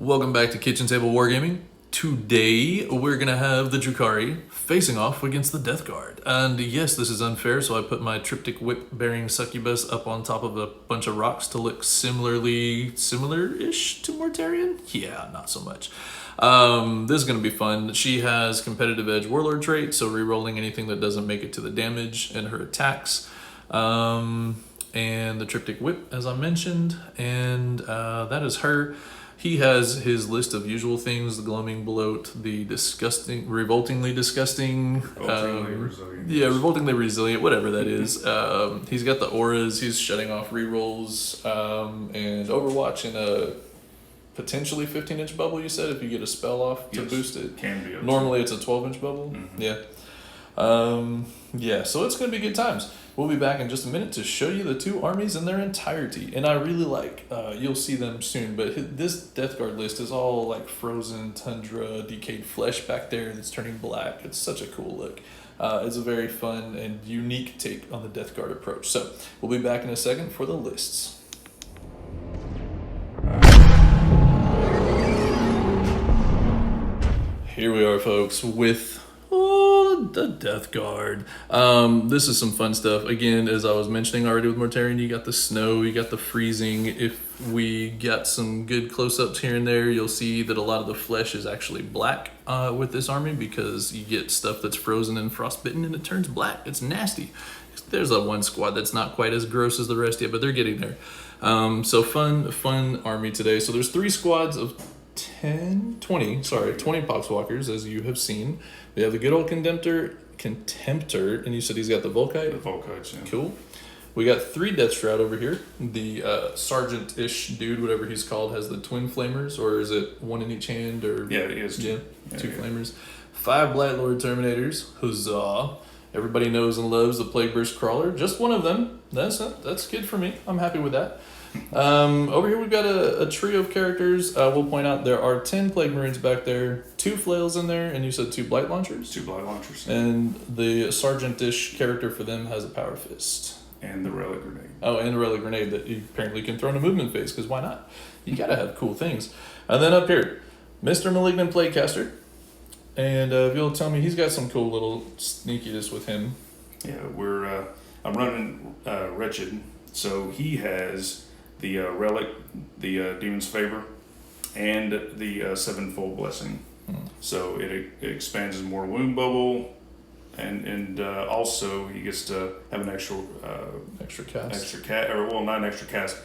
Welcome back to Kitchen Table Wargaming. Today we're going to have the Drukari facing off against the Death Guard. And yes, this is unfair, so I put my triptych whip bearing succubus up on top of a bunch of rocks to look similar-ish to Mortarion. Yeah, not so much. This is going to be fun. She has competitive edge warlord trait, so re-rolling anything that doesn't make it to the damage and her attacks. And the triptych whip, as I mentioned, and that is her. He has his list of usual things: the gloaming bloat, the revoltingly disgusting, revoltingly resilient, whatever that is. He's got the auras. He's shutting off rerolls, and Overwatch in a potentially 15-inch bubble. You said if you get a spell off to boost it, can be. Normally it's a 12-inch bubble. Mm-hmm. Yeah. So it's gonna be good times. We'll be back in just a minute to show you the two armies in their entirety. And I really like, you'll see them soon, but this Death Guard list is all like frozen tundra, decayed flesh back there that's turning black. It's such a cool look. It's a very fun and unique take on the Death Guard approach. So we'll be back in a second for the lists. Here we are, folks, with the Death Guard. This is some fun stuff. Again, as I was mentioning already with Mortarion, you got the snow, you got the freezing. If we got some good close-ups here and there, you'll see that a lot of the flesh is actually black with this army, because you get stuff that's frozen and frostbitten and it turns black. It's nasty. There's one squad that's not quite as gross as the rest yet, but they're getting there. So fun army today. So there's 3 squads of 20 Poxwalkers, as you have seen. We have the good old Contemptor, and you said he's got the Volkite? The Volkites, yeah. Cool. We got 3 Death Shroud over here. The Sergeant-ish dude, whatever he's called, has the twin flamers, or is it one in each hand? Or yeah, it is. Yeah, two flamers. 5 Blightlord Terminators. Huzzah. Everybody knows and loves the Plague Burst Crawler. Just one of them. That's good for me. I'm happy with that. Over here we've got a trio of characters. We'll point out there are 10 Plague Marines back there, 2 Flails in there, and you said 2 Blight Launchers? 2 Blight Launchers. And the Sergeant-ish character for them has a Power Fist. And the Relic Grenade. Oh, and a Relic Grenade that you apparently can throw in a movement phase, because why not? You gotta have cool things. And then up here, Mr. Malignant Plaguecaster. And if you'll tell me, he's got some cool little sneakiness with him. Yeah, I'm running Wretched, so he has the Relic, the Demon's Favor, and the Sevenfold Blessing. So it expands his Mortal Wound bubble, and also he gets to have an extra cast. Not an extra cast,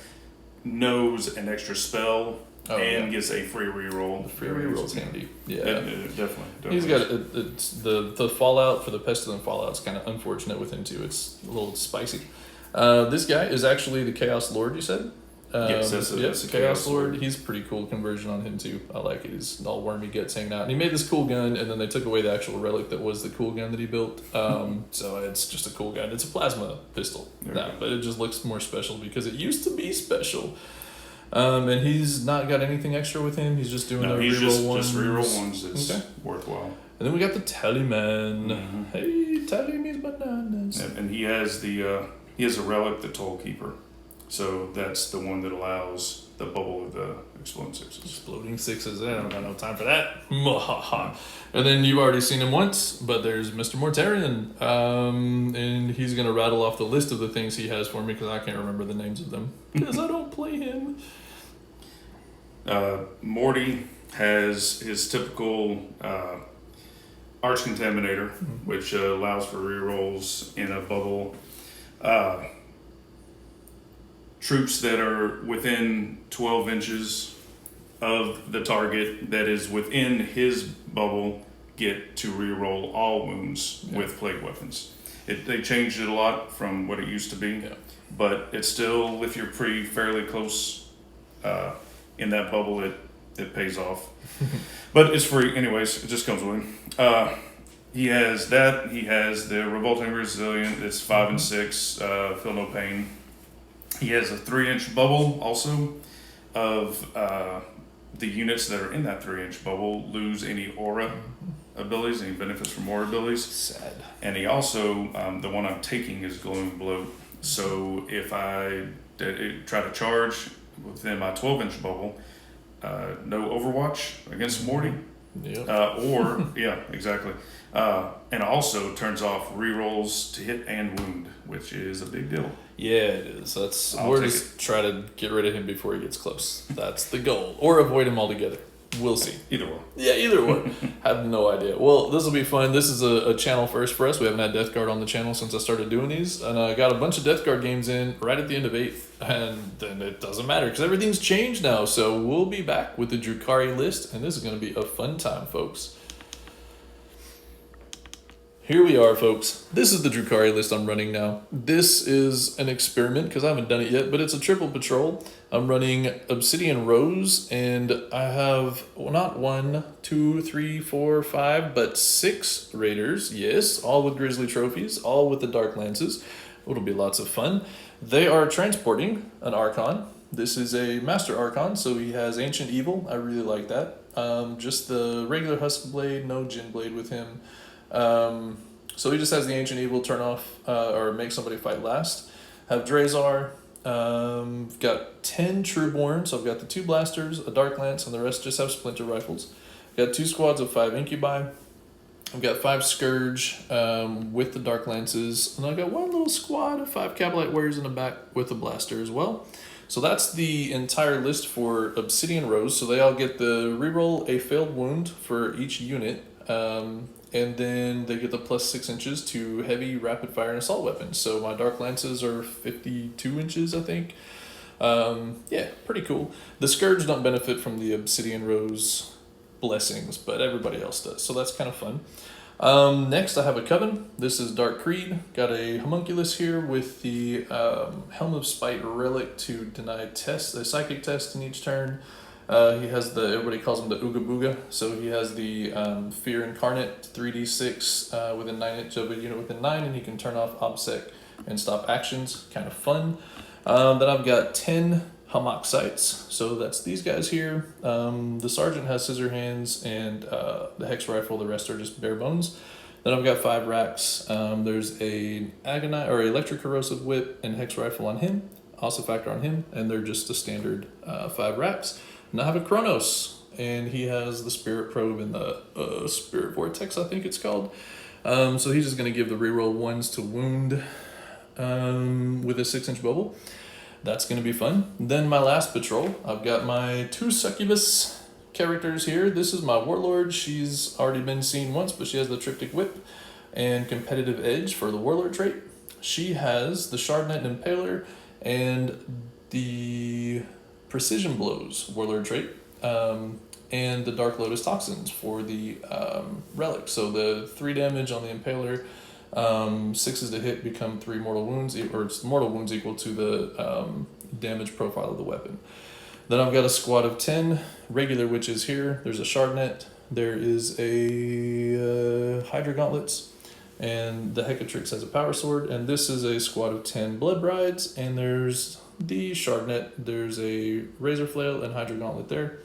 knows an extra spell, gets a free reroll. The free reroll's handy. Yeah, definitely. He's got it's the Fallout for the Pestilent Fallout's kind of unfortunate with him too. It's a little spicy. This guy is actually the Chaos Lord, you said? Yes, that's the Chaos Lord. He's pretty cool conversion on him too. I like it. He's all wormy guts hanging out. And he made this cool gun, and then they took away the actual relic that was the cool gun that he built. So it's just a cool gun. It's a plasma pistol now, but it just looks more special because it used to be special. And he's not got anything extra with him. He's just doing reroll ones. Just reroll ones that's worthwhile. And then we got the Tallyman. Mm-hmm. Hey, tally me's bananas. And he has a relic, the Toll Keeper. So that's the one that allows the bubble of the Exploding Sixes. Exploding Sixes. I don't got no time for that. And then you've already seen him once, but there's Mr. Mortarion. And he's going to rattle off the list of the things he has for me, because I can't remember the names of them, because I don't play him. Morty has his typical Arch Contaminator, which allows for rerolls in a bubble. Troops that are within 12 inches of the target that is within his bubble get to reroll all wounds with plague weapons. They changed it a lot from what it used to be, but it's still, if you're fairly close in that bubble, it pays off. But it's free anyways. It just comes with him. He has that. He has the Revolting Resilient. It's 5 and 6. Feel no pain. He has a 3-inch bubble also of the units that are in that 3-inch bubble lose any aura abilities, any benefits from aura abilities. Sad. And he also, the one I'm taking is Glowing Bloat. So if I try to charge within my 12-inch bubble, no Overwatch against Morty. Yeah. Yeah, exactly. And also turns off rerolls to hit and wound, which is a big deal. Yeah, it is. That's I'll we're take just try to get rid of him before he gets close. That's the goal, or avoid him altogether. We'll see. Either way. Yeah, either one. Have no idea. Well, this will be fun. This is a channel first for us. We haven't had Death Guard on the channel since I started doing these, and I got a bunch of Death Guard games in right at the end of 8th, and then it doesn't matter because everything's changed now. So we'll be back with the Drukari list, and this is going to be a fun time, folks. Here we are, folks. This is the Drukari list I'm running now. This is an experiment because I haven't done it yet, but it's a triple patrol. I'm running Obsidian Rose, and I have not 1, 2, 3, 4, 5, but 6 raiders. Yes, all with Grizzly trophies, all with the Dark Lances. It'll be lots of fun. They are transporting an Archon. This is a Master Archon, so he has Ancient Evil. I really like that. Just the regular Huskblade, no Jin Blade with him. So he just has the Ancient Evil turn off, or make somebody fight last. Have Drazar, got 10 Trueborn, so I've got the 2 blasters, a Dark Lance, and the rest just have Splinter rifles. Got 2 squads of 5 Incubi. I've got 5 Scourge, with the Dark Lances, and I've got 1 little squad of 5 Kabalite Warriors in the back with the blaster as well. So that's the entire list for Obsidian Rose, so they all get the reroll a failed wound for each unit, and then they get the plus 6 inches to heavy, rapid fire, and assault weapons. So my Dark Lances are 52 inches, I think. Yeah, pretty cool. The Scourge don't benefit from the Obsidian Rose blessings, but everybody else does. So that's kind of fun. Next, I have a Coven. This is Dark Creed. Got a Homunculus here with the Helm of Spite relic to deny tests, a psychic test in each turn. He has everybody calls him the Ooga Booga, so he has the Fear Incarnate, 3d6 within 9 inches of a unit within 9, and he can turn off OBSEC and stop actions. Kind of fun. Then I've got 10 Hammock Sights, so that's these guys here. The Sergeant has Scissor Hands and the Hex Rifle, the rest are just bare bones. Then I've got 5 racks. There's a Electric Corrosive Whip and Hex Rifle on him, also factor on him, and they're just the standard 5 racks. And I have a Kronos, and he has the Spirit Probe and the Spirit Vortex, I think it's called. So he's just going to give the reroll 1s to wound with a 6-inch bubble. That's going to be fun. Then my last patrol, I've got my 2 Succubus characters here. This is my Warlord. She's already been seen once, but she has the Triptych Whip and Competitive Edge for the Warlord trait. She has the Shardnet Impaler and the Precision Blows Warlord trait, and the Dark Lotus Toxins for the relic. So the 3 damage on the Impaler, 6s to hit become 3 mortal wounds, or mortal wounds equal to the damage profile of the weapon. Then I've got a squad of 10 regular witches here. There's a Shardnet, there is a Hydra Gauntlets, and the Hecatrix has a Power Sword, and this is a squad of 10 Blood Brides, and there's the Shardnet, there's a Razor Flail and Hydra Gauntlet there,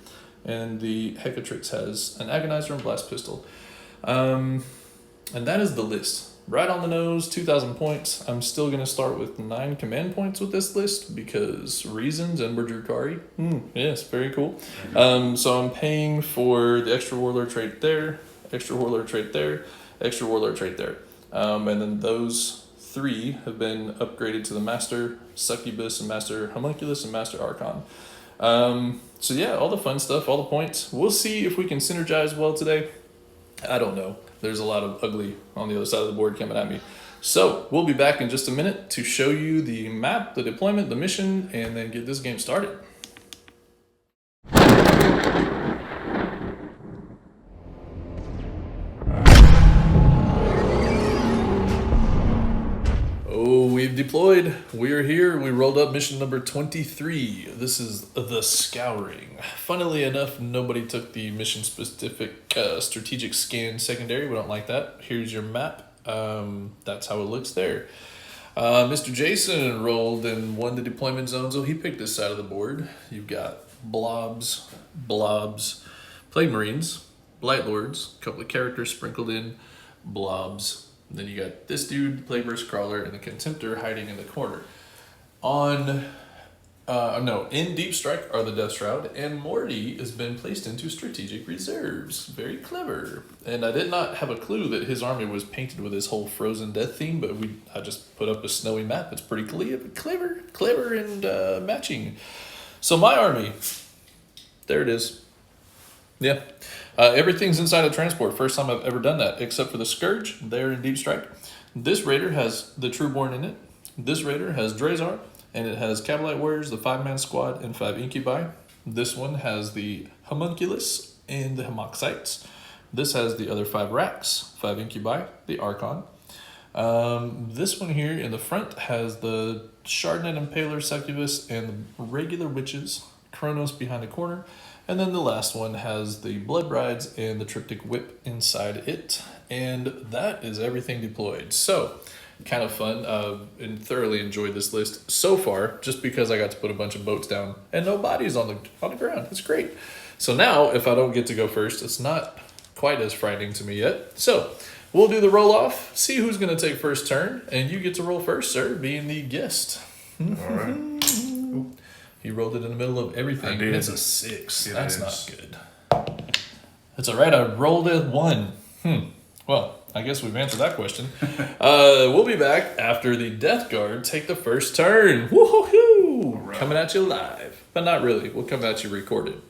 and the Hecatrix has an Agonizer and Blast Pistol. And that is the list. Right on the nose, 2,000 points. I'm still going to start with 9 command points with this list because reasons, and we're Drukari. Yes, very cool. So I'm paying for the extra Warlord trait there, extra Warlord trait there, extra Warlord trait there. And then those 3 have been upgraded to the Master Succubus and Master Homunculus and Master Archon. So yeah, all the fun stuff, all the points. We'll see if we can synergize well today. I don't know. There's a lot of ugly on the other side of the board coming at me. So we'll be back in just a minute to show you the map, the deployment, the mission, and then get this game started. We've deployed. We're here. We rolled up mission number 23. This is the Scouring. Funnily enough, nobody took the mission-specific strategic scan secondary. We don't like that. Here's your map. That's how it looks there. Mr. Jason rolled and won the deployment zone, so he picked this side of the board. You've got blobs, Plague Marines, Blight Lords, a couple of characters sprinkled in, blobs. And then you got this dude, Plagueburst Crawler, and the Contemptor hiding in the corner. On No, in Deep Strike are the Death Shroud, and Morty has been placed into strategic reserves. Very clever. And I did not have a clue that his army was painted with this whole frozen death theme, but I just put up a snowy map. It's pretty clever and matching. So my army, there it is. Yeah. Everything's inside a transport. First time I've ever done that, except for the Scourge there in Deep Strike. This Raider has the Trueborn in it. This Raider has Drazar. And it has Kabalite Warriors, the 5-man squad, and 5 Incubi. This one has the Homunculus and the Hamoxites. This has the other 5 Racks, 5 Incubi, the Archon. This one here in the front has the Shardnet Impaler, Succubus, and the regular witches, Kronos behind the corner. And then the last one has the Blood Brides and the Triptych Whip inside it. And that is everything deployed. So, kind of fun and thoroughly enjoyed this list so far, just because I got to put a bunch of boats down and no bodies on the ground. It's great. So now, if I don't get to go first, it's not quite as frightening to me yet. So we'll do the roll off, see who's going to take first turn, and you get to roll first, sir, being the guest. All right. He rolled it in the middle of everything. I did. It's a 6. That's is. not good. That's all right. I rolled a 1. Well, I guess we've answered that question. We'll be back after the Death Guard take the first turn. Woohoo! Right. Coming at you live. But not really. We'll come at you recorded.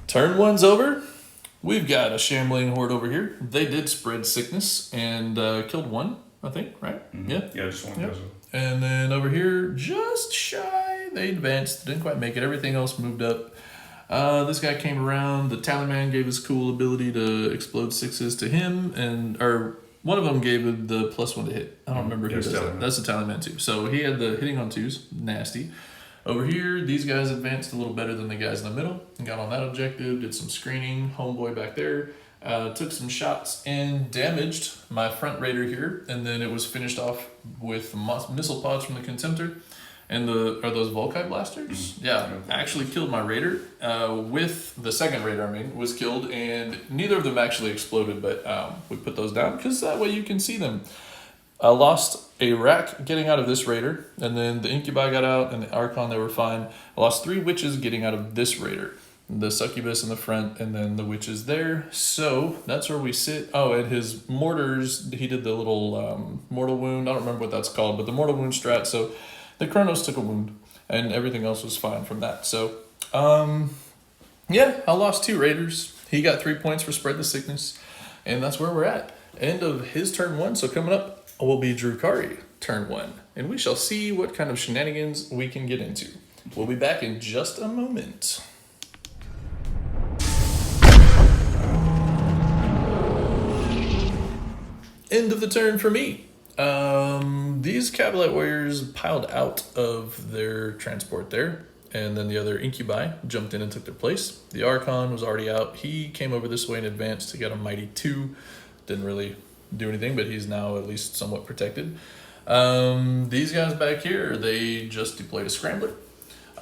Turn 1's over. We've got a shambling horde over here. They did spread sickness and killed 1, I think, right? Mm-hmm. Yeah. Yeah, just one. Yep. And then over here, just shy. They advanced, didn't quite make it. Everything else moved up. This guy came around. The Tallyman gave his cool ability to explode 6s to him, or one of them gave him the +1 to hit. I don't remember who does that. That's the Tallyman too. So he had the hitting on 2s, nasty. Over here, these guys advanced a little better than the guys in the middle and got on that objective, did some screening. Homeboy back there took some shots and damaged my front raider here, and then it was finished off with missile pods from the Contemptor. And are those Volkite blasters? Mm-hmm. Yeah, actually killed my raider. With the second raider, was killed, and neither of them actually exploded, but we put those down because that way you can see them. I lost a rack getting out of this raider, and then the Incubi got out, and the Archon, they were fine. I lost 3 witches getting out of this raider. The Succubus in the front, and then the witches there. So that's where we sit. Oh, and his mortars, he did the little mortal wound. I don't remember what that's called, but the mortal wound strat. So the Kronos took a wound, and everything else was fine from that. So, yeah, I lost 2 raiders. He got 3 points for spread the sickness, and that's where we're at. End of his turn 1. So coming up will be Drukhari turn 1, and we shall see what kind of shenanigans we can get into. We'll be back in just a moment. End of the turn for me. These Kabalite Warriors piled out of their transport there, and then the other Incubi jumped in and took their place. The Archon was already out. He came over this way in advance to get a mighty 2. Didn't really do anything, but he's now at least somewhat protected. These guys back here, they just deployed a Scrambler.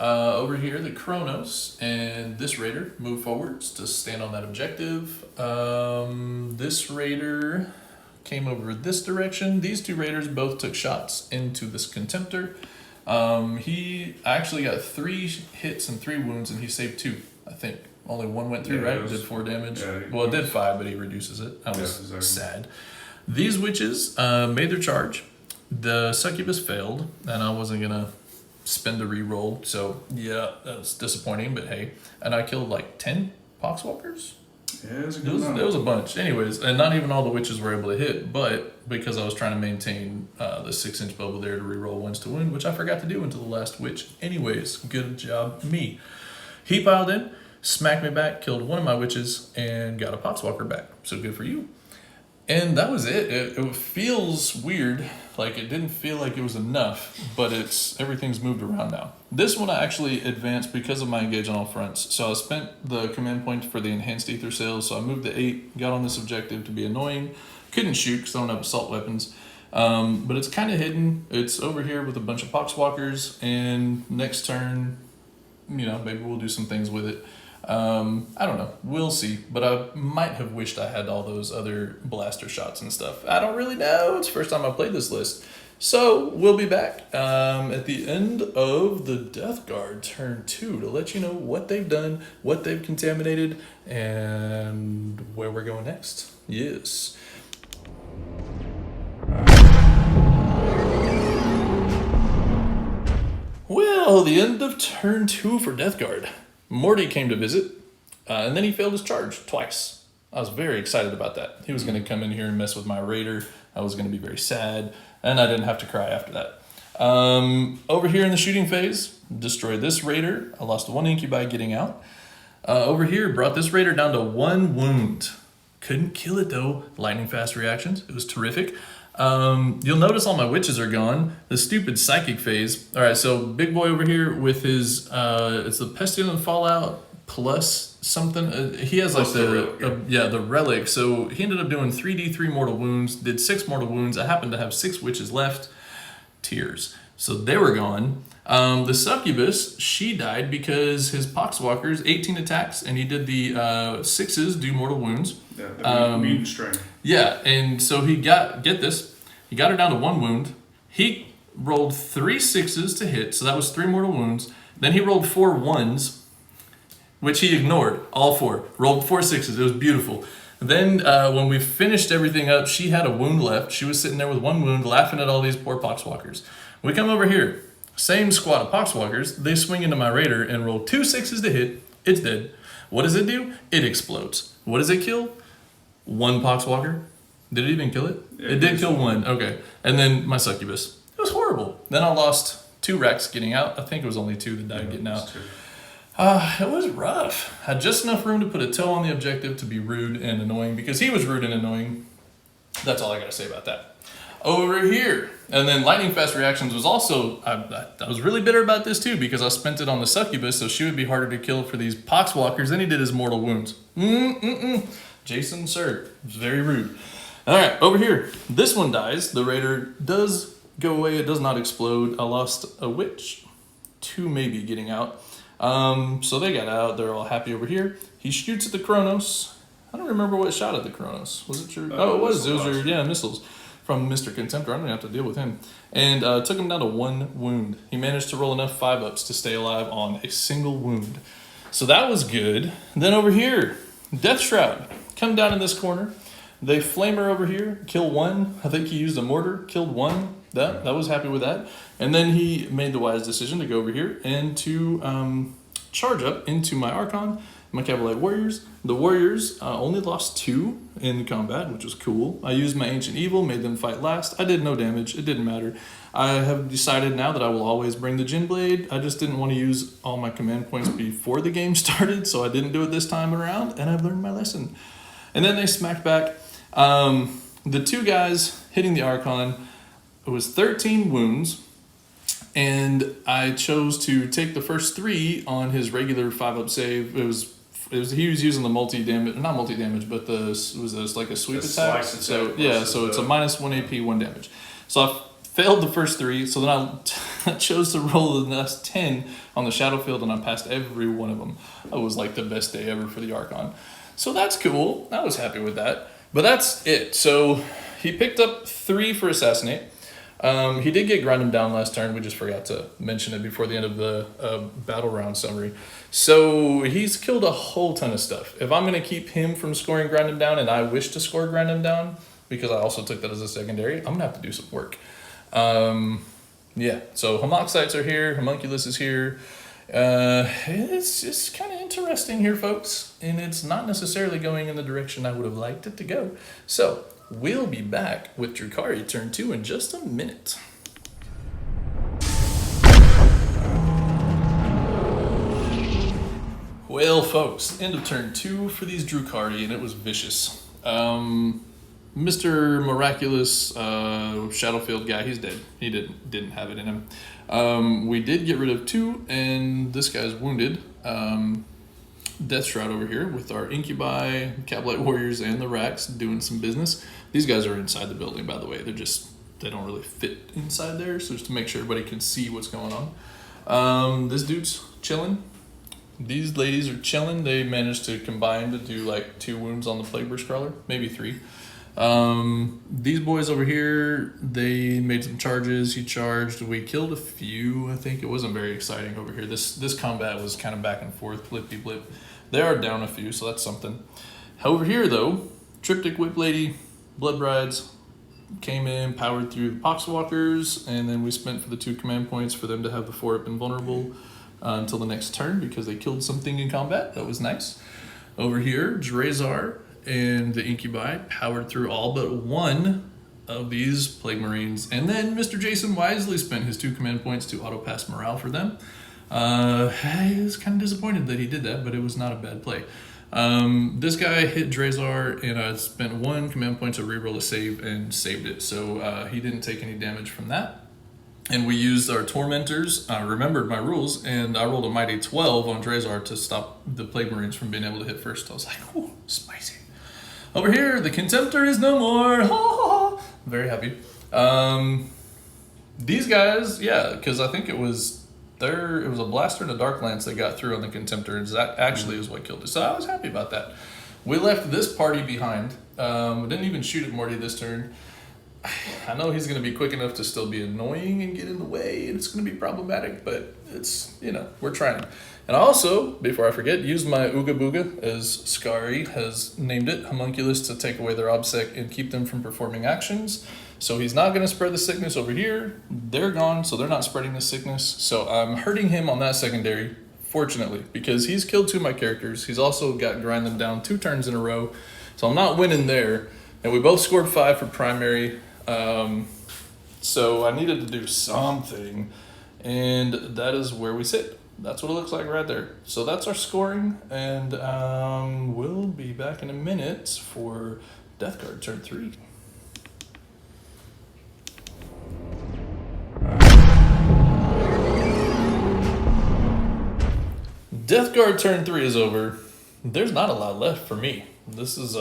Over here, the Kronos and this Raider move forwards to stand on that objective. This Raider came over this direction. These 2 Raiders both took shots into this Contemptor. He actually got 3 hits and 3 wounds, and he saved 2, I think. Only 1 went through, right? It did 4 damage. Yeah, well, it did 5, but he reduces it. That was sad. These witches made their charge. The Succubus failed, and I wasn't going to spend a reroll. So, yeah, that was disappointing, but hey. And I killed like 10 Poxwalkers. Yeah, it was a good amount. There was a bunch. Anyways, and not even all the witches were able to hit, but because I was trying to maintain the 6-inch bubble there to reroll 1s to wound, which I forgot to do until the last witch. Anyways, good job, me. He piled in, smacked me back, killed 1 of my witches, and got a Poxwalker back. So good for you. And that was it. It feels weird. Like, it didn't feel like it was enough, but everything's moved around now. This one I actually advanced because of my engage on all fronts. So I spent the command point for the enhanced ether sales, so I moved to 8, got on this objective to be annoying. Couldn't shoot because I don't have assault weapons. But it's kind of hidden. It's over here with a bunch of Poxwalkers, and next turn, maybe we'll do some things with it. I don't know. We'll see. But I might have wished I had all those other blaster shots and stuff. I don't really know. It's the first time I played this list. So we'll be back at the end of the Death Guard turn 2 to let you know what they've done, what they've contaminated, and where we're going next. Yes. Well, the end of turn 2 for Death Guard. Morty came to visit, and then he failed his charge twice. I was very excited about that. He was going to come in here and mess with my raider. I was going to be very sad, and I didn't have to cry after that. Over here in the shooting phase, destroyed this raider. I lost 1 incubi getting out. Over here, brought this raider down to 1 wound. Couldn't kill it though. Lightning fast reactions. It was terrific. You'll notice all my witches are gone. The stupid psychic phase. All right, so big boy over here with his, it's the Pestilent Fallout plus something. He has like the relic. So he ended up doing 3d3 mortal wounds, did 6 mortal wounds. I happened to have 6 witches left. Tears. So they were gone. The succubus, she died because his poxwalkers, 18 attacks, and he did the 6s do mortal wounds. Yeah, the mutant strain. Yeah, and so he got, get this, he got her down to 1 wound. He rolled 3 6s to hit, so that was 3 mortal wounds. Then he rolled 4 1s, which he ignored, all 4. Rolled 4 6s, it was beautiful. Then when we finished everything up, she had a wound left. She was sitting there with 1 wound, laughing at all these poor poxwalkers. We come over here, same squad of poxwalkers. They swing into my raider and roll 2 6s to hit. It's dead. What does it do? It explodes. What does it kill? 1 poxwalker. Did it even kill it? It did kill 1. Okay. And then my succubus. It was horrible. Then I lost 2 wrecks getting out. I think it was only 2 that died getting out. It was rough. Had just enough room to put a toe on the objective to be rude and annoying because he was rude and annoying. That's all I got to say about that. Over here, and then lightning fast reactions was also, I was really bitter about this too because I spent it on the succubus so she would be harder to kill for these poxwalkers. Then he did his mortal wounds. Jason, sir, it was very rude. All right, over here, this one dies. The raider does go away. It does not explode. I lost a witch, 2 maybe getting out. So they got out. They're all happy over here. He shoots at the Kronos. I don't remember what shot at the Kronos. Was it your? Oh, it was. It was your, missiles from Mr. Contemptor. I don't even have to deal with him. And took him down to 1 wound. He managed to roll enough 5-ups to stay alive on a single wound. So that was good. Then over here, Death Shroud. Come down in this corner. They flamer over here, kill 1. I think he used a mortar, killed 1. That was happy with that. And then he made the wise decision to go over here and to charge up into my Archon, my Cavalry Warriors. The Warriors only lost 2 in combat, which was cool. I used my Ancient Evil, made them fight last. I did no damage. It didn't matter. I have decided now that I will always bring the Jin Blade. I just didn't want to use all my command points before the game started, so I didn't do it this time around, and I've learned my lesson. And then they smacked back. The 2 guys hitting the Archon, it was 13 wounds, and I chose to take the first 3 on his regular 5-up save. He was using the multi-damage, not multi-damage, but it was like a sweep attack. So yeah, so it's a -1 AP, 1 damage. So I failed the first 3, so then I chose to roll the next 10 on the Shadow Field, and I passed every one of them. It was like the best day ever for the Archon. So that's cool. I was happy with that. But that's it. So he picked up 3 for Assassinate. He did get Grind Him Down last turn. We just forgot to mention it before the end of the battle round summary. So he's killed a whole ton of stuff. If I'm going to keep him from scoring Grind Him Down, and I wish to score Grind Him Down, because I also took that as a secondary, I'm going to have to do some work. Yeah, so Homoxites are here. Homunculus is here. It's kind of interesting here, folks, and it's not necessarily going in the direction I would have liked it to go. So we'll be back with Drukhari turn 2 in just a minute. Well, folks, end of turn 2 for these Drukhari, and it was vicious. Mr. Miraculous Shadowfield guy, he's dead. He didn't have it in him. We did get rid of 2, and this guy's wounded. Death Shroud over here with our Incubi, Cavalry Warriors, and the Racks doing some business. These guys are inside the building, by the way. They don't really fit inside there, so just to make sure everybody can see what's going on. This dude's chilling. These ladies are chilling. They managed to combine to do like 2 wounds on the Plague Burst Crawler, maybe 3. These boys over here, they made some charges. He charged. We killed a few. I think it wasn't very exciting over here. This combat was kind of back and forth, blippy blip. They are down a few, so that's something. Over here though, Triptych Whip Lady, Blood Brides came in, powered through the Poxwalkers, and then we spent for the 2 command points for them to have the 4-up invulnerable until the next turn because they killed something in combat. That was nice. Over here, Drazar and the Incubi powered through all but 1 of these Plague Marines. And then Mr. Jason wisely spent his 2 command points to auto-pass morale for them. I was kind of disappointed that he did that, but it was not a bad play. This guy hit Drazar, and I spent 1 command point to reroll a save and saved it. So he didn't take any damage from that. And we used our Tormentors. I remembered my rules, and I rolled a mighty 12 on Drazar to stop the Plague Marines from being able to hit first. I was like, oh, spicy. Over here, the Contemptor is no more. Ha, ha, ha. Very happy. These guys, yeah, because I think it was a Blaster and a Dark Lance that got through on the Contemptor, and that actually is what killed us. So I was happy about that. We left this party behind. We didn't even shoot at Morty this turn. I know he's going to be quick enough to still be annoying and get in the way, and it's going to be problematic, but it's, we're trying. And I also, before I forget, used my Ooga Booga, as Skari has named it, Homunculus, to take away their OBSEC and keep them from performing actions. So he's not going to spread the sickness over here. They're gone, so they're not spreading the sickness. So I'm hurting him on that secondary, fortunately, because he's killed 2 of my characters. He's also got grind them down 2 turns in a row. So I'm not winning there. And we both scored 5 for primary. So I needed to do something, and that is where we sit. That's what it looks like right there. So that's our scoring, and we'll be back in a minute for Death Guard turn 3. Death Guard turn 3 is over. There's not a lot left for me. This is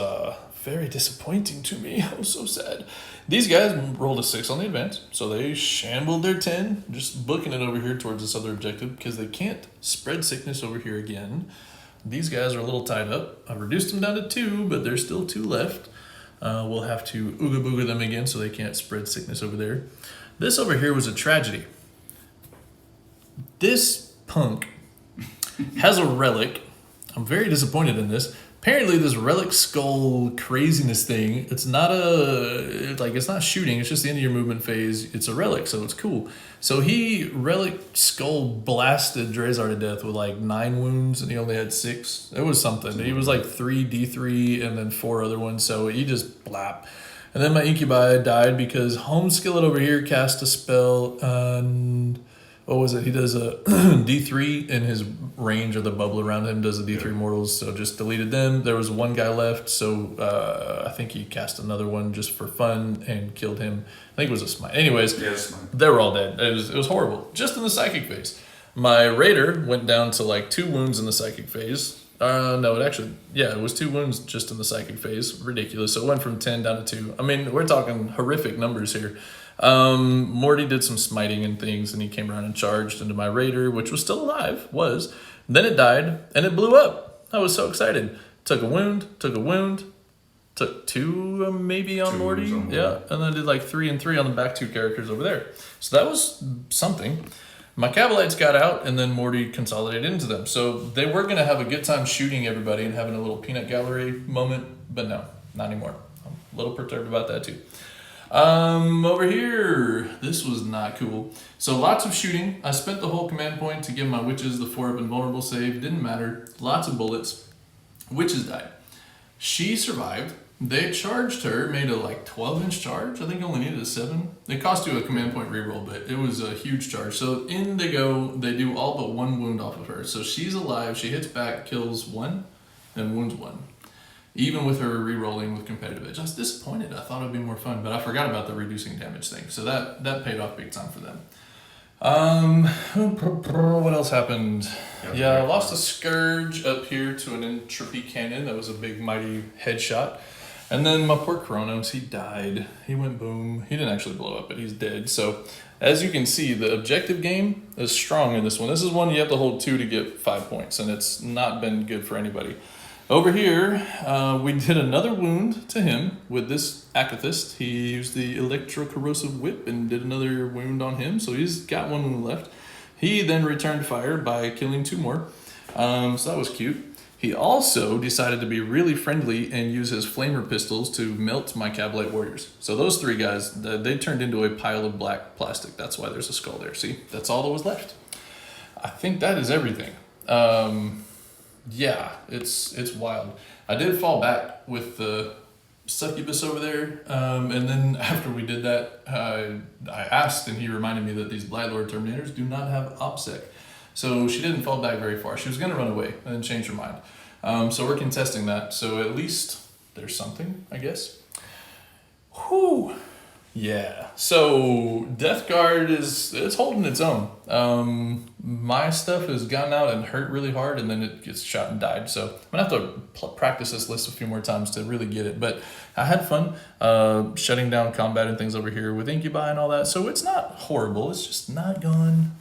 very disappointing to me. I was so sad. These guys rolled a 6 on the advance, so they shambled their 10, just booking it over here towards this other objective because they can't spread sickness over here again. These guys are a little tied up. I reduced them down to 2, but there's still 2 left. We'll have to Ooga Booga them again so they can't spread sickness over there. This over here was a tragedy. This punk has a relic. I'm very disappointed in this. Apparently this relic skull craziness thing, it's not shooting, it's just the end of your movement phase. It's a relic, so it's cool. So he relic skull blasted Drazar to death with like 9 wounds, and he only had 6. It was something. He was like 3 D3 and then 4 other ones, so he just blap. And then my Incubi died because Home Skillet over here cast a spell on... What was it? He does a D3 in his range, or the bubble around him does a D3 mortals, so just deleted them. There was 1 guy left, so I think he cast another one just for fun and killed him. I think it was a smite. Anyways, they were all dead. It was horrible. Just in the psychic phase. My Raider went down to like 2 wounds in the psychic phase. It was 2 wounds just in the psychic phase. Ridiculous. So it went from 10 down to 2. I mean, we're talking horrific numbers here. Morty did some smiting and things, and he came around and charged into my Raider, which was still alive, Then it died, and it blew up. I was so excited. Took a wound, took 2 maybe on Morty. Yeah, and then did like 3 and 3 on the back 2 characters over there. So that was something. My Kabalites got out, and then Morty consolidated into them. So they were going to have a good time shooting everybody and having a little peanut gallery moment, but no, not anymore. I'm a little perturbed about that too. Over here, this was not cool. So lots of shooting. I spent the whole command point to give my witches the 4-up invulnerable save. Didn't matter. Lots of bullets. Witches died. She survived. They charged her, made a like 12-inch charge. I think only needed a 7. It cost you a command point reroll, but it was a huge charge. So in they go. They do all but 1 wound off of her. So she's alive. She hits back, kills 1, and wounds 1. Even with her re-rolling with competitive edge. I was disappointed. I thought it would be more fun, but I forgot about the reducing damage thing. So that paid off big time for them. What else happened? I lost a Scourge up here to an Entropy Cannon. That was a big, mighty headshot. And then my poor Kronos, he died. He went boom. He didn't actually blow up, but he's dead. So as you can see, the objective game is strong in this one. This is one you have to hold 2 to get 5 points, and it's not been good for anybody. Over here, we did another wound to him with this Akathist. He used the electro-corrosive whip and did another wound on him, so he's got 1 wound left. He then returned fire by killing 2 more, so that was cute. He also decided to be really friendly and use his flamer pistols to melt my Kabalite warriors. So those 3 guys, they turned into a pile of black plastic. That's why there's a skull there. See, that's all that was left. I think that is everything. Yeah, it's wild. I did fall back with the succubus over there, and then after we did that, I asked, and he reminded me that these Blightlord Terminators do not have OPSEC. So she didn't fall back very far. She was going to run away and then change her mind. So we're contesting that. So at least there's something, I guess. Whew. Yeah. So Death Guard it's holding its own. My stuff has gotten out and hurt really hard, and then it gets shot and died. So I'm going to have to practice this list a few more times to really get it. But I had fun shutting down combat and things over here with Incubi and all that. So it's not horrible. It's just not gone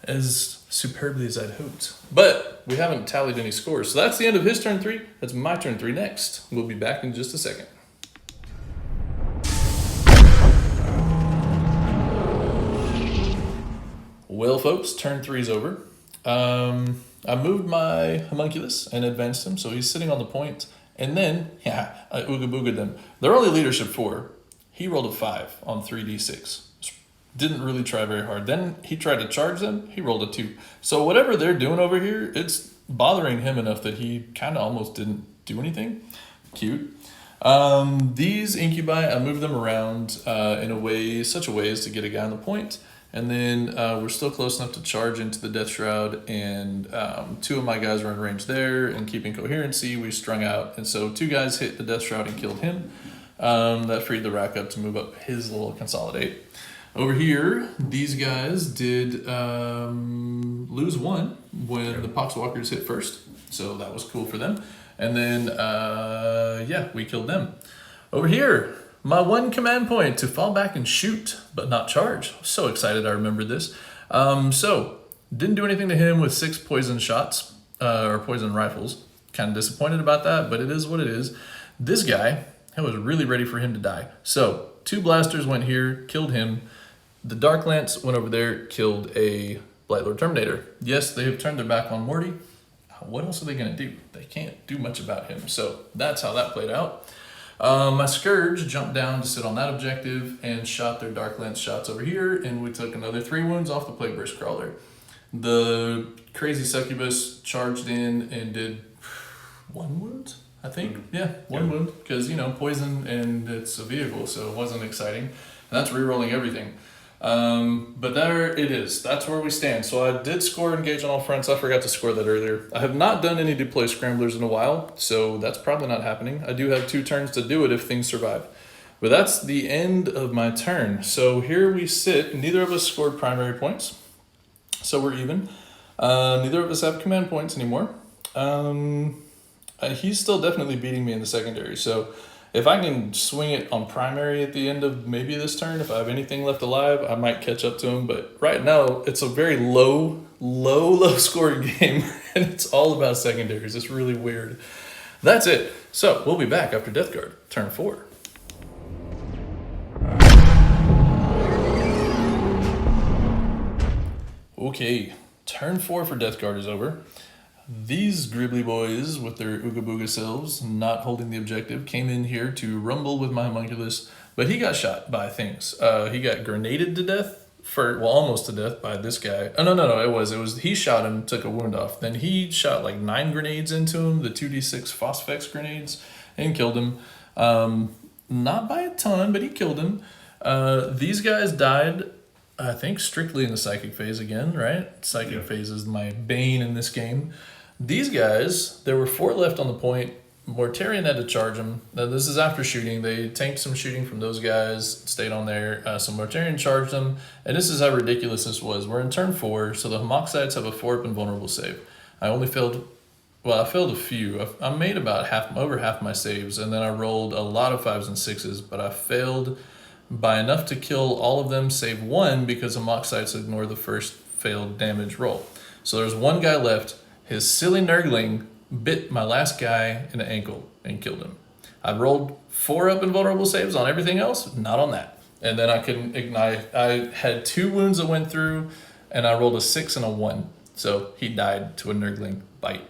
as superbly as I'd hoped. But we haven't tallied any scores. So that's the end of his turn 3. That's my turn 3 next. We'll be back in just a second. Well, folks, turn 3's over. I moved my homunculus and advanced him, so he's sitting on the point. And then, I ooga booga'd them. They're only leadership 4. He rolled a 5 on 3d6. Didn't really try very hard. Then he tried to charge them. He rolled a 2. So whatever they're doing over here, it's bothering him enough that he kind of almost didn't do anything. Cute. These incubi, I moved them around in such a way as to get a guy on the point. And then we're still close enough to charge into the Death Shroud, and 2 of my guys were in range there, and keeping coherency, we strung out. And so 2 guys hit the Death Shroud and killed him. That freed the rack up to move up his little consolidate. Over here, these guys did lose 1 when the Poxwalkers hit first, so that was cool for them. And then, we killed them. Over here, my 1 command point to fall back and shoot, but not charge. I'm so excited I remembered this. So, didn't do anything to him with 6 poison shots, or poison rifles. Kind of disappointed about that, but it is what it is. This guy, I was really ready for him to die. So, 2 blasters went here, killed him. The Dark Lance went over there, killed a Blightlord Terminator. Yes, they have turned their back on Morty. What else are they going to do? They can't do much about him. So that's how that played out. My Scourge jumped down to sit on that objective and shot their Dark Lance shots over here, and we took another 3 wounds off the Plague Burst Crawler. The crazy Succubus charged in and did 1 wound, I think. Mm-hmm. Yeah, 1 wound, because, poison and it's a vehicle, so it wasn't exciting. And that's re-rolling everything. But there it is. That's where we stand. So I did score engage on all fronts. I forgot to score that earlier. I have not done any deploy scramblers in a while, so that's probably not happening. I do have 2 turns to do it if things survive. But that's the end of my turn. So here we sit. Neither of us scored primary points, so we're even. Neither of us have command points anymore. He's still definitely beating me in the secondary, so if I can swing it on primary at the end of maybe this turn, if I have anything left alive, I might catch up to him. But right now, it's a very low scoring game, and it's all about secondaries. It's really weird. That's it. So we'll be back after Death Guard, turn 4. Okay, turn 4 for Death Guard is over. These Gribbly boys, with their Ooga Booga selves, not holding the objective, came in here to rumble with my homunculus, but he got shot by things. He got grenaded to death, almost to death by this guy. Oh, no, it was, he shot him, took a wound off. Then he shot like 9 grenades into him, the 2d6 Phosphex grenades, and killed him. Not by a ton, but he killed him. These guys died, I think, strictly in the Psychic phase again, right? Psychic phase is my bane in this game. These guys, there were 4 left on the point. Mortarion had to charge them. Now, this is after shooting. They tanked some shooting from those guys, stayed on there. So Mortarion charged them. And this is how ridiculous this was. We're in turn 4, so the Homoxides have a 4-up invulnerable save. I only failed Well, I failed a few. I made about over half my saves, and then I rolled a lot of 5s and 6s, but I failed by enough to kill all of them save one because the mock sights ignore the first failed damage roll. So there's one guy left. His silly nurgling bit my last guy in the ankle and killed him. I rolled 4 up invulnerable saves on everything else, not on that. And then I couldn't ignite. I had 2 wounds that went through, and I rolled a 6 and a 1. So he died to a nurgling bite.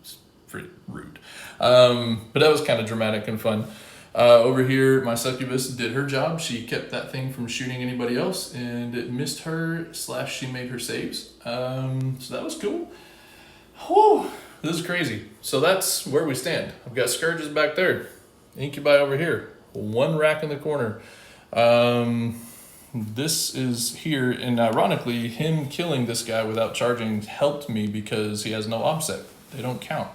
It's pretty rude. But that was kind of dramatic and fun. Over here, my succubus did her job. She kept that thing from shooting anybody else, and it missed her / she made her saves. So that was cool. Whew, this is crazy. So that's where we stand. I've got scourges back there, incubi over here, 1 rack in the corner. This is here, and ironically, him killing this guy without charging helped me because he has no offset. They don't count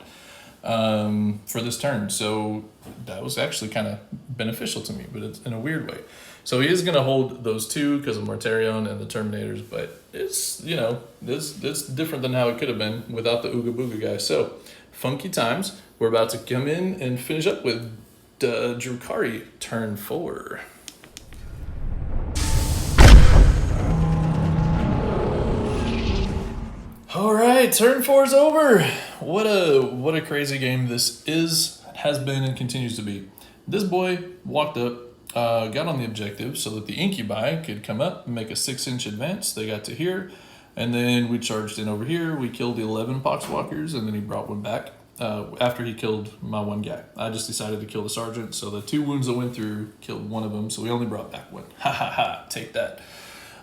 for this turn. So that was actually kind of beneficial to me, but it's in a weird way. So he is going to hold those 2 because of Mortarion and the Terminators, but it's, it's different than how it could have been without the Ooga Booga guy. So funky times. We're about to come in and finish up with Drukhari turn 4. All right, turn 4 is over. What a crazy game this has been, and continues to be. This boy walked up, got on the objective so that the incubi could come up and make a 6-inch advance. They got to here, and then we charged in over here. We killed 11 poxwalkers, and then he brought one back after he killed my one guy. I just decided to kill the sergeant, so the 2 wounds that went through killed one of them, so we only brought back 1. Ha ha ha, take that.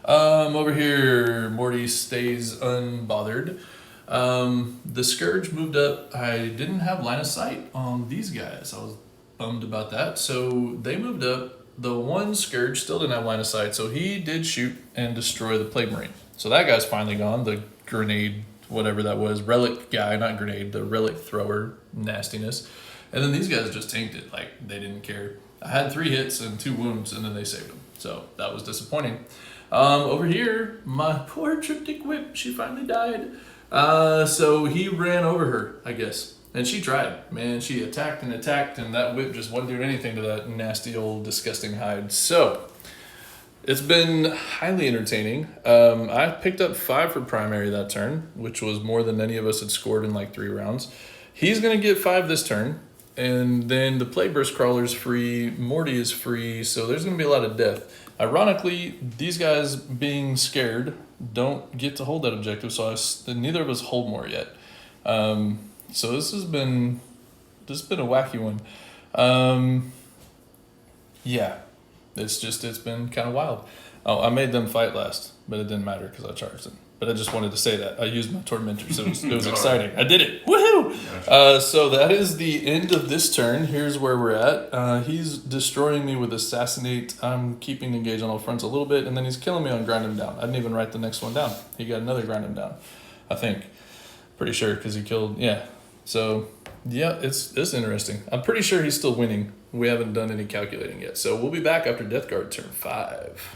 Over here, Morty stays unbothered. The Scourge moved up. I didn't have line of sight on these guys. I was bummed about that. So they moved up. The one Scourge still didn't have line of sight, so he did shoot and destroy the Plague Marine. So that guy's finally gone. The grenade, whatever that was, relic guy, not grenade, the relic thrower nastiness. And then these guys just tanked it. Like, they didn't care. I had 3 hits and 2 wounds, and then they saved him. So that was disappointing. Over here, my poor Triptych Whip, she finally died. So he ran over her, I guess. And she tried, man. She attacked, and that whip just wasn't doing anything to that nasty old disgusting hide. So it's been highly entertaining. I picked up 5 for primary that turn, which was more than any of us had scored in like 3 rounds. He's going to get 5 this turn. And then the Plagueburst Crawler's free, Morty is free, so there's going to be a lot of death. Ironically, these guys being scared don't get to hold that objective, so neither of us hold more yet. So this has been a wacky one. Yeah, it's been kind of wild. Oh, I made them fight last, but it didn't matter because I charged them. But I just wanted to say that. I used my Tormentor, so it was exciting. I did it. Woohoo! So that is the end of this turn. Here's where we're at. He's destroying me with Assassinate. I'm keeping engaged on all fronts a little bit, and then he's killing me on Grind Him Down. I didn't even write the next one down. He got another Grind Him Down, I think. Pretty sure, because he killed... Yeah. So, yeah, it's interesting. I'm pretty sure he's still winning. We haven't done any calculating yet. So we'll be back after Death Guard turn 5.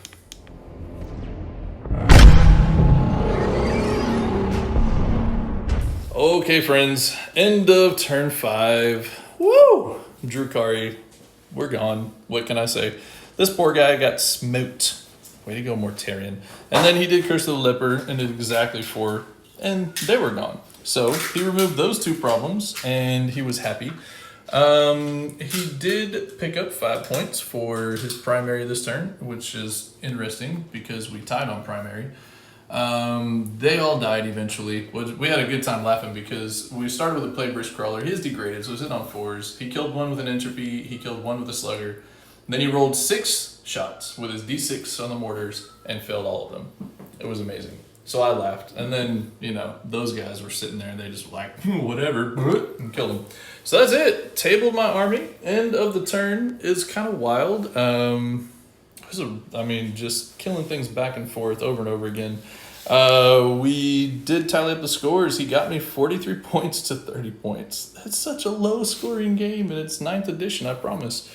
Okay, friends, end of turn 5. Woo! Drukhari, we're gone. What can I say? This poor guy got smoked. Way to go, Mortarion. And then he did Curse of the Leper and did exactly 4, and they were gone. So he removed those 2 problems, and he was happy. He did pick up 5 points for his primary this turn, which is interesting because we tied on primary. They all died eventually. We had a good time laughing because we started with a Plagueburst Crawler. He's degraded, so he's hit on 4s. He killed 1 with an Entropy. He killed 1 with a Slugger. Then he rolled 6 shots with his D6 on the mortars and failed all of them. It was amazing. So I laughed. And then, those guys were sitting there and they just were like, whatever, and killed him. So that's it. Tabled my army. End of the turn is kind of wild. Just killing things back and forth over and over again. We did tally up the scores. He got me 43 points to 30 points. That's such a low scoring game, and it's 9th edition, I promise.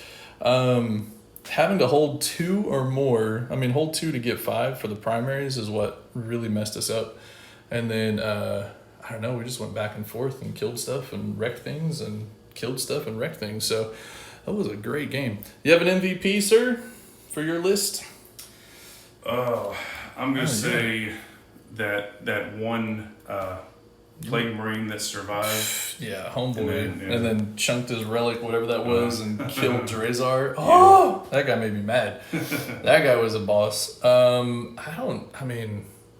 Having to hold 2 or more, hold 2 to get 5 for the primaries is what really messed us up. And then I don't know, we just went back and forth and killed stuff and wrecked things and killed stuff and wrecked things. So that was a great game. You have an MVP, sir, for your list? I'm gonna say that one Plague Marine that survived. Yeah, homeboy. And then chunked his relic, whatever that was, and killed Drazar. Oh, that guy made me mad. That guy was a boss.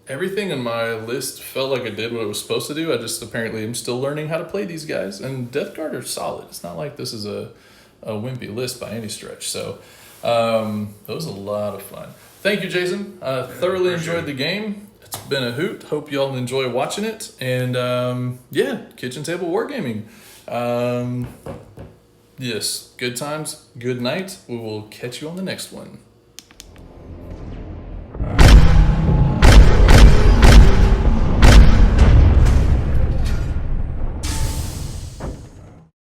Everything in my list felt like it did what it was supposed to do. I just apparently am still learning how to play these guys. And Death Guard are solid. It's not like this is a wimpy list by any stretch. So that was a lot of fun. Thank you, Jason. Thoroughly enjoyed the game. It's been a hoot. Hope y'all enjoy watching it. And Kitchen Table Wargaming. Yes, good times, good night. We will catch you on the next one.